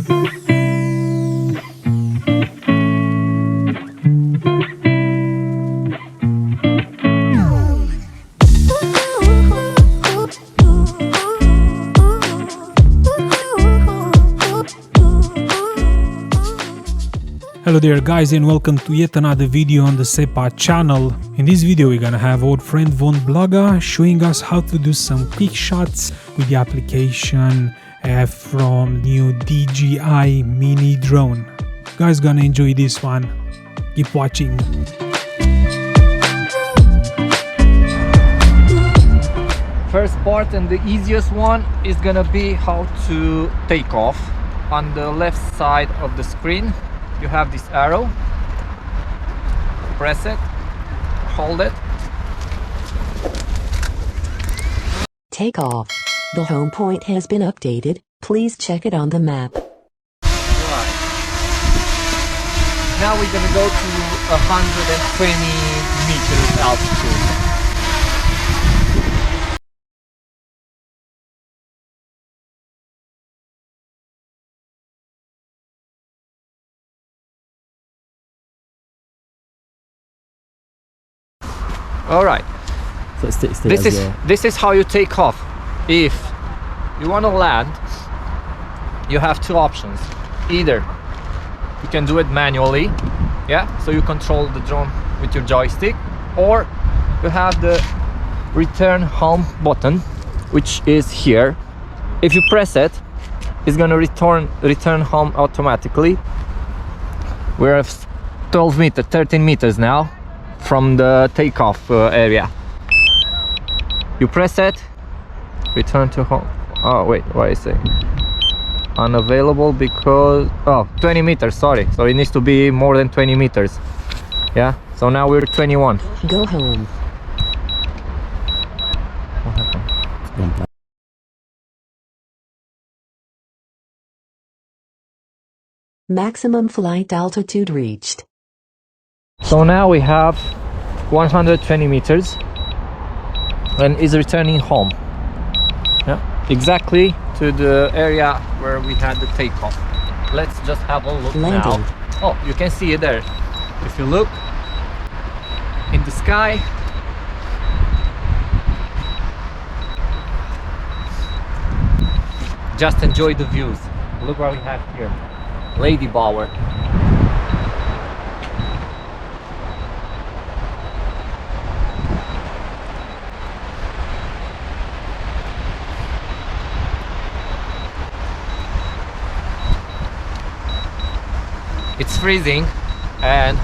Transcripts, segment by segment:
Hello there guys, and welcome to yet another video on the SEPA channel. In this video we're gonna have our friend Von Blogger showing us how to do some quick shots with the application from new DJI MINI drone. You guys gonna enjoy this one. Keep watching. First part and the easiest one is gonna be how to take off. On the left side of the screen you have this arrow. Press it, hold it. Takeoff. The home point has been updated. Please check it on the map. Right. Now we're gonna go to 120 meters altitude. All right. So this is how you take off. If you want to land, you have two options. Either you can do it manually, yeah, so you control the drone with your joystick, or you have the return home button, which is here. If you press it, it's gonna return home automatically. We're at 13 meters now from the takeoff area. You press it, return to home. Oh wait, what is it? Unavailable because 20 meters, sorry, so it needs to be more than 20 meters. Yeah, so now we're 21. Go home. What happened? Maximum flight altitude reached. So now we have 120 meters and is returning home. Yeah, exactly to the area where we had the takeoff. Let's just have a look Landing. now. Oh, you can see it there. If you look in the sky, just enjoy the views. Look what we have here. LADYBOWER. It's freezing, and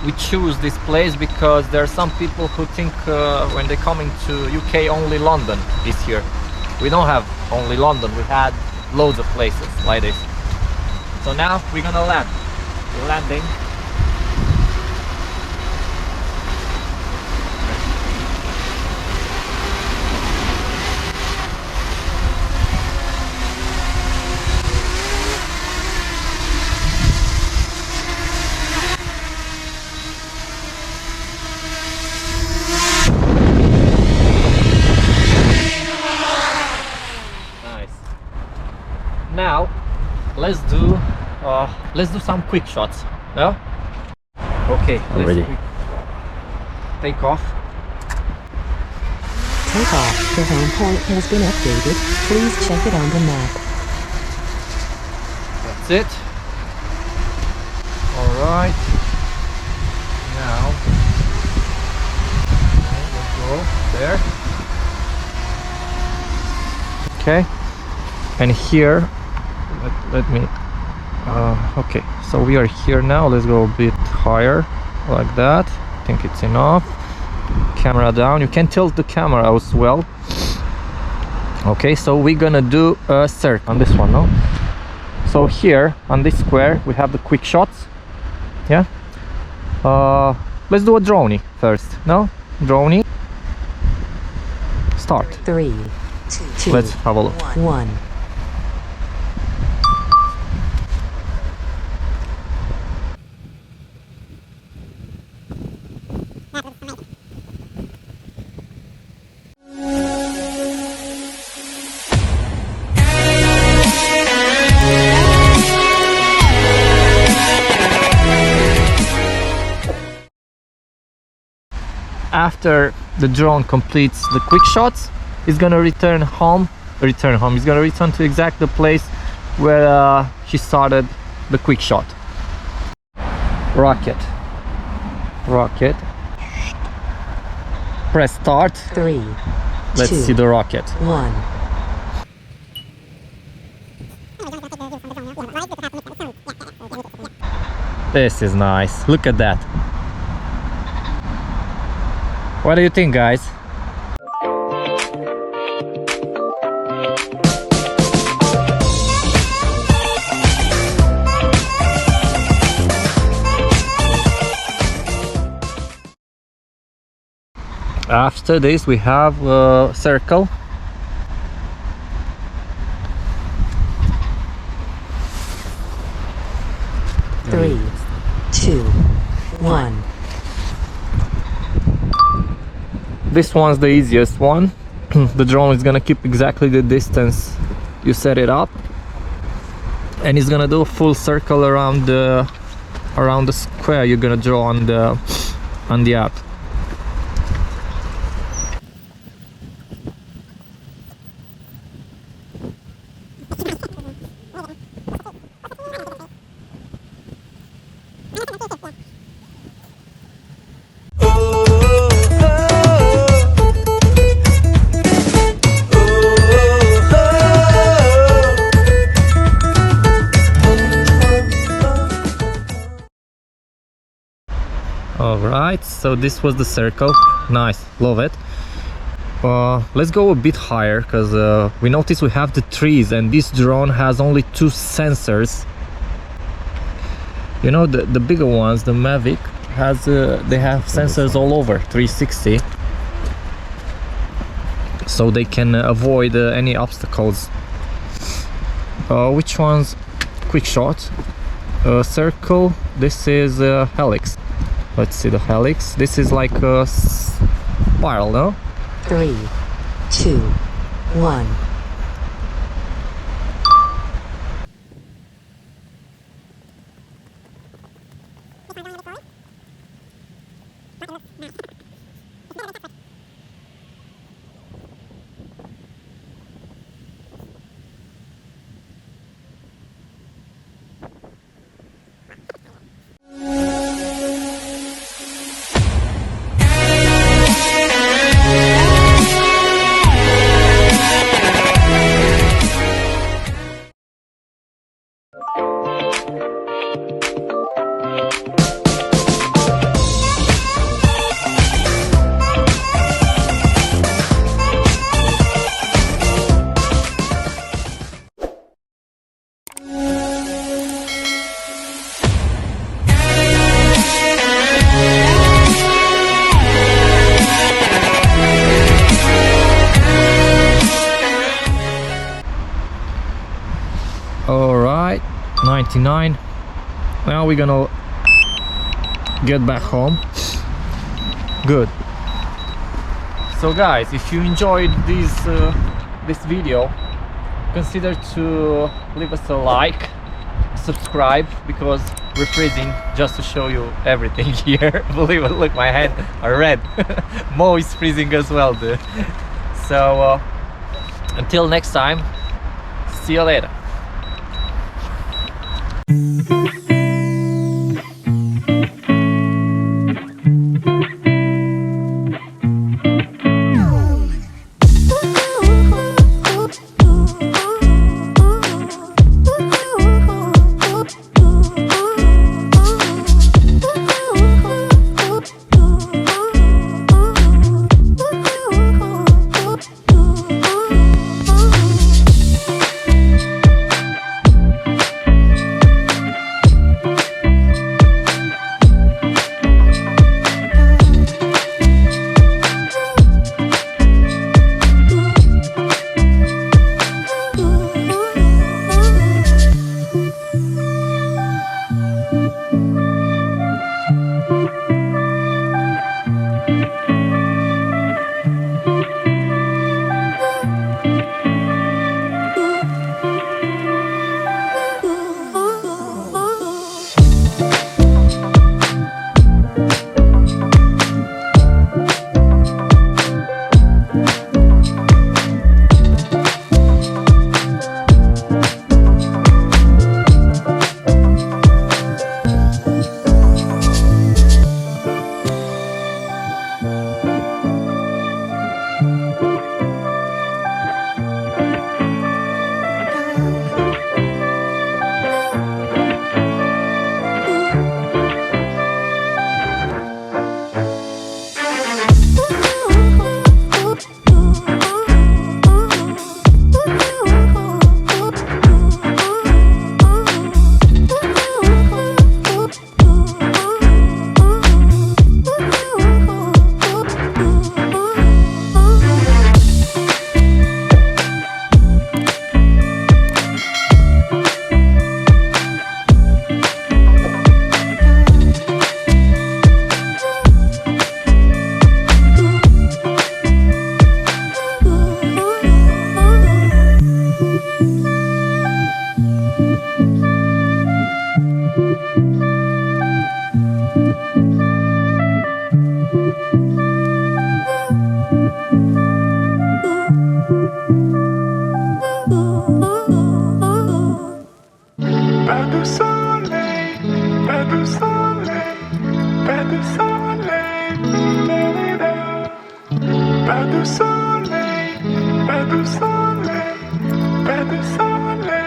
we choose this place because there are some people who think when they're coming to UK only London is here. We don't have only London, we had loads of places like this. So now we're gonna land. We're landing. Now let's do some quick shots. No? Okay, I'm ready. Take off. Takeoff. The home point has been updated. Please check it on the map. That's it. All right. Now let's go there. Okay. And here, let me. Okay, so we are here now. Let's go a bit higher, like that. I think it's enough. Camera down. You can tilt the camera as well. Okay, so we're gonna do a circle on this one, no? So here on this square we have the quick shots. Yeah. Let's do a droney first. No, droney. Start. 3, 2, Let's have a look. 1. after the drone completes the quick shots, it's gonna return home. It's gonna return to exact the place where he started the quick shot. Rocket. Press start. 3, Let's 2, see the rocket. 1. This is nice. Look at that. What do you think, guys? After this we have a circle. Three, 2, 1. This one's the easiest one. The drone is gonna keep exactly the distance you set it up, and it's gonna do a full circle around the square you're gonna draw on the app. Alright, so this was the circle. Nice, love it. Let's go a bit higher, because we notice we have the trees, and this drone has only 2 sensors. You know, the bigger ones, the Mavic, has they have sensors all over 360, so they can avoid any obstacles. Which one's quick shot? Circle. This is helix. Let's see the helix. This is like a spiral, no? 3, 2, 1. Alright, 99. Now we're gonna get back home. Good. So guys, if you enjoyed this video, consider to leave us a like, subscribe, because we're freezing just to show you everything here. Believe it, look, my hands are red. Mo is freezing as well, dude. So until next time, see you later. du soleil, pas du soleil, pas du soleil, pas du soleil, pas du soleil, pas du soleil.